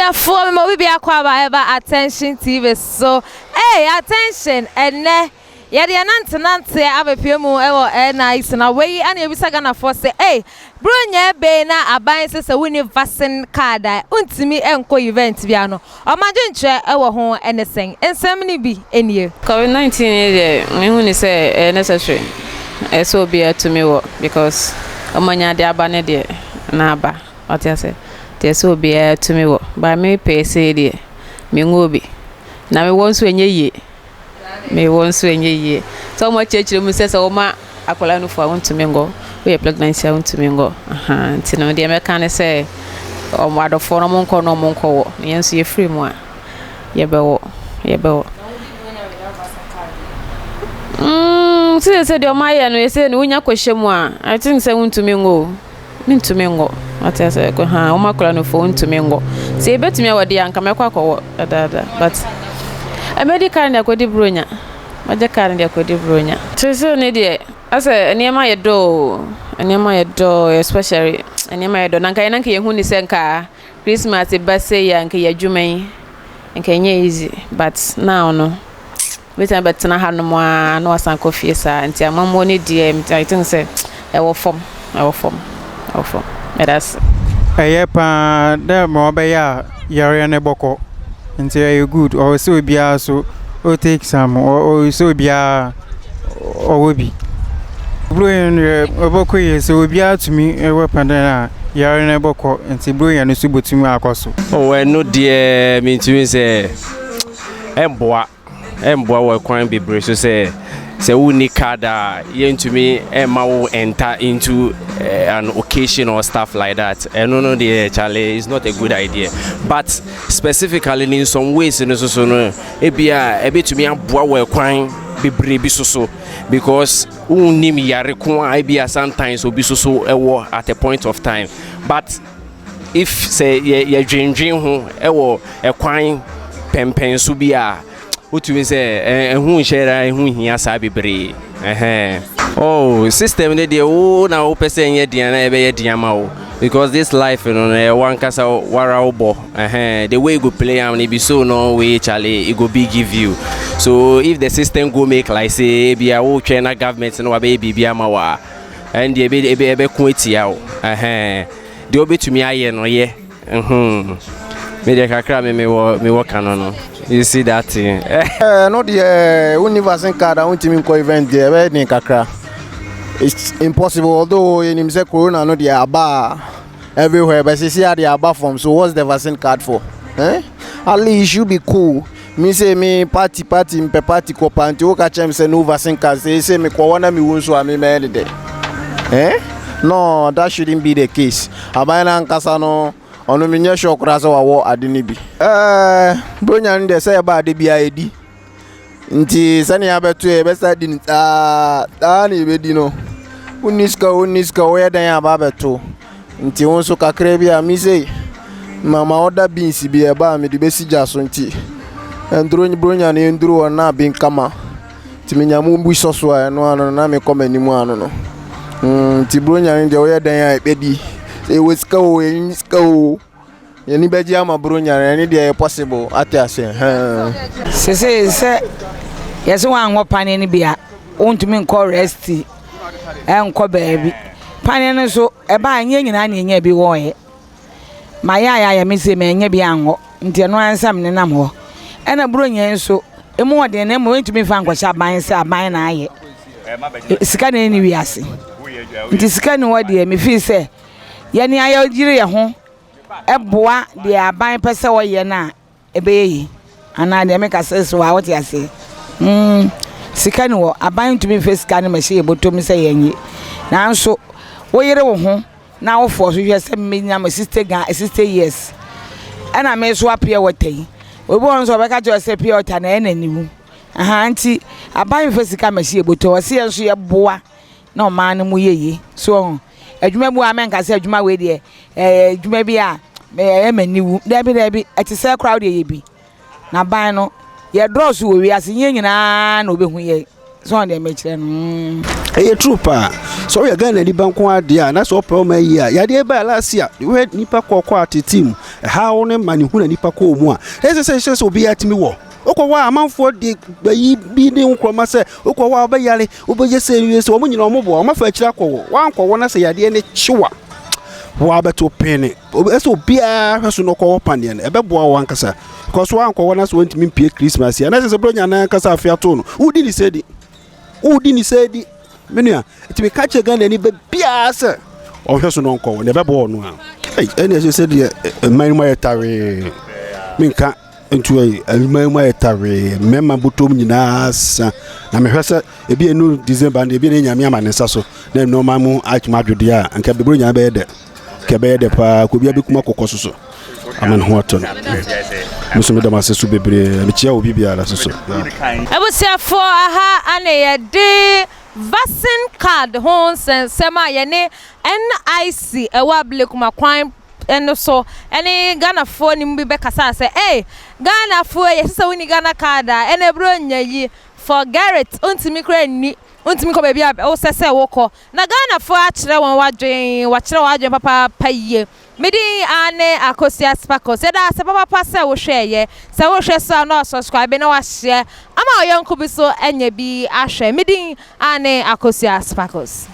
Therefore, we be acquire attention TV. So, hey, attention, and yeah, the Nancy have a piano ever nice and away, and you gonna force say, hey, Brunya Bena, a buying a winning vaccine card, me and co event piano. Imagine chair our home anything, and so many be in you. COVID-19, me say necessary. So be to me because Omanya de abane de naba. What you say? They so be to me but me pay say de me ngobi. Na me won so enye me won so enye so much church mu say so ma akola no for want to me go we pregnancy want to me go nti no de me kan say o ma do for no monko no monko wo yenso ye free mu a ye be wo say the Maya no say no nya kwehye mu a I think say want to me go ntumi ngo atase ko ha o makola no for ntumi ngo say betumi awode anka mekwa akọ dada but a medical na akodi bronya medical na akodi bronya so ne de ase niema ye do especially niema ye do nanka ye hu ni se nka Christmas be say ya nka ye dwuman nka nye easy but now no wetin betena ha no mo a no asan ko fie sa nti amamo ne de I think say e wo form that's pa da mo be ya yare ne boko nti you good or so bia so o take some or so bia o we bi bloyen boko ye so bia to me e we pa da yare ne boko nti bloyen no so botimu akoso o no de me tumi say emboa we kwan bebre so say uni kada yentumi ma wo enter into an occasion or stuff like that and no the Charlie is not a good idea but specifically in some ways no so no ebia ebetumi aboa we kwan bebre bi so because unim yare ko ebia sometimes obi so ewo at a point of time but if say ye dwendwen ho ewo ekwan pempen so bia utumi say ehun share ehun hia sa bebre oh system ne dey o na o person ye dian na e be ye dian ma o because this life you know one kasa wara obo the way you go play am e be so no way Charlie e go be give you so if the system go make like say be a o China government no be bibia ma wa and e be ku etia o the obetumi aye no ye me dey kakra me work no you see that thing no the universal card I want to event there be kakra it's impossible although in say corona no the aba everywhere but see the aba form so what's the vaccine card for at least it should be cool me say me party me party ko panty o ka chem say no vaccine card say me ko wana me won so am me there no that shouldn't be the case abana nkasa no ono minye shokura so wawo adini bi bronya nde say ba de bia edi nti sani abeto e be sa di ta na e be di no uniska o yedan ya ba beto nti won so kakra bia mi say mama order beans bi e ba me de be sija so nti endro bronya ne endro na bin kama ti menyamu bu soso a no ano na me komani mu ano no nti bronya nde o yedan ya e be di e weska o yani beji ama bronya yani dey possible atiase se yes wan wo pane ni bia ontumi nko rest enko baabi pane no so e ba anya nyina na enya bi wo ye ma ya me se me enya bi anwo nti no ansam ne nam ho ena bronya nso emu ode na emu ontumi fa nkwa sha ban se aban na aye sika na ni wiase nti sika ni wode me fi se yani ayo jire ye ho eboa de aban pese wo ye na ebeyi ana de me ka seso wa wote ase sika ni wo aban tumi fe sika ni mahye ebotom se yenye nanso wo yire wo ho na wo fo so hwe se me nya my sister years ana me so apia wotai obi won so be ka je se pia ota na enaniwu nti aban fe sika mahye ebotom wo se yenso ye boa na o ma no mu yeye so adwuma bu amenka se adwuma we de adwuma bi a emaniwu debi eti se crowd ye bi na ban no ye draw so we ase nyina na obehu ye so on the metre no a trooper. So you're going to bank one idea, that's all per year. Yadia by last year, you had Nipa Quati team, how on a man who Nipa Co. More. As a session will be at me war. Okawa, a month for the being Cromasa, Okawa Bayali, Uba say you so many mobile, I'm a fetch one for one, I say, I didn't sure. Wabba to penny. So be a person no call panion, a bebo one cassa. Because one call us went to me pay Christmas, and as a brother and Casa Fiatone. Who didn't say it? Who didn't say it? Menia, it will catch a gun and it be a sir. Or person no call, never born one. Hey, and as you said, a man my tare. Minka into a man my tare, Memma Butum, I'm a husser, a be a new December and a be in Yamiam and Sasso, then no mamu Archmadria and can be bringing a bed. Cabede pa could be a big mako coso. I'm in Horton. Monsieur Damas to be Michel will be a so. I was here for and a day vaccine card horns and sema yene NIC a wable kuma crime and so any Ghana phone in Bebeka say, hey, Ghana for yes, so we Ghana card and a bronya ye for Garrett untimikre untimi ko baby o sese woko na Ghana fo a kire won wadwen papa paye medi ane akosia sparkles da se papa pa se wo hweye se wo hwe so na subscribe na wa share ama oyanko bi so enya bi ahwe medi ane akosia sparkles.